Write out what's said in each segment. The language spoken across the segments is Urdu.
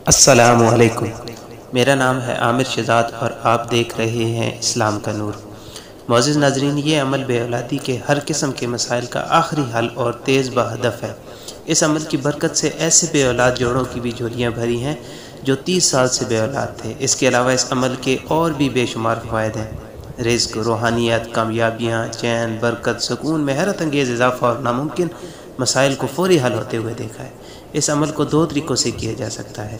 السلام علیکم، میرا نام ہے عامر شہزاد اور آپ دیکھ رہے ہیں اسلام کا نور۔ معزز ناظرین، یہ عمل بے اولادی کے ہر قسم کے مسائل کا آخری حل اور تیز بہدف ہے۔ اس عمل کی برکت سے ایسے بے اولاد جوڑوں کی بھی جھولیاں بھری ہیں جو 30 سال سے بے اولاد تھے۔ اس کے علاوہ اس عمل کے اور بھی بے شمار فوائد ہیں۔ رزق، روحانیت، کامیابیاں، چین، برکت، سکون میں حیرت انگیز اضافہ اور ناممکن مسائل کو فوری حل ہوتے ہوئے دیکھا ہے۔ اس عمل کو 2 طریقوں سے کیا جا سکتا ہے۔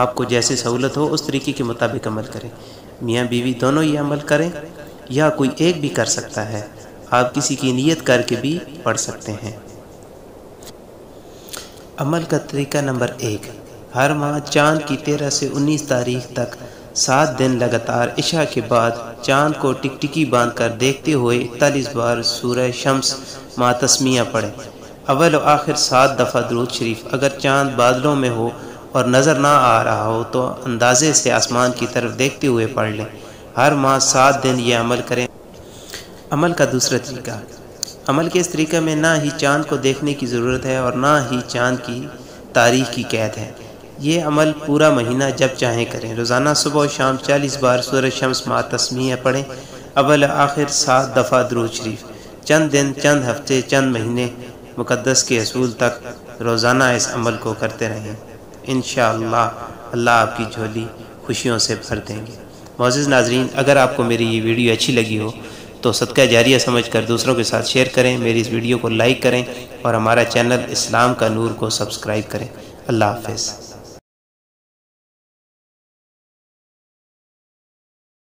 آپ کو جیسے سہولت ہو اس طریقے کے مطابق عمل کریں۔ میاں بیوی دونوں یہ عمل کریں یا کوئی ایک بھی کر سکتا ہے۔ آپ کسی کی نیت کر کے بھی پڑھ سکتے ہیں۔ عمل کا طریقہ نمبر 1، ہر ماہ چاند کی 13 سے 19 تاریخ تک 7 دن لگاتار عشاء کے بعد چاند کو ٹکٹکی باندھ کر دیکھتے ہوئے 41 بار سورہ شمس مع تسمیہ پڑھیں۔ اول و آخر 7 دفعہ درود شریف۔ اگر چاند بادلوں میں ہو اور نظر نہ آ رہا ہو تو اندازے سے آسمان کی طرف دیکھتے ہوئے پڑھ لیں۔ ہر ماہ 7 دن یہ عمل کریں۔ عمل کا دوسرا طریقہ، عمل کے اس طریقہ میں نہ ہی چاند کو دیکھنے کی ضرورت ہے اور نہ ہی چاند کی تاریخ کی قید ہے۔ یہ عمل پورا مہینہ جب چاہیں کریں۔ روزانہ صبح و شام 40 بار سورہ شمس مع تسمیہ پڑھیں۔ اول آخر 7 دفعہ درود شریف۔ چند دن، چند ہفتے، چند مہینے مقدس کے اصول تک روزانہ اس عمل کو کرتے رہیں۔ انشاءاللہ اللہ آپ کی جھولی خوشیوں سے بھر دیں گے۔ معزز ناظرین، اگر آپ کو میری یہ ویڈیو اچھی لگی ہو تو صدقہ جاریہ سمجھ کر دوسروں کے ساتھ شیئر کریں، میری اس ویڈیو کو لائک کریں اور ہمارا چینل اسلام کا نور کو سبسکرائب کریں۔ اللہ حافظ۔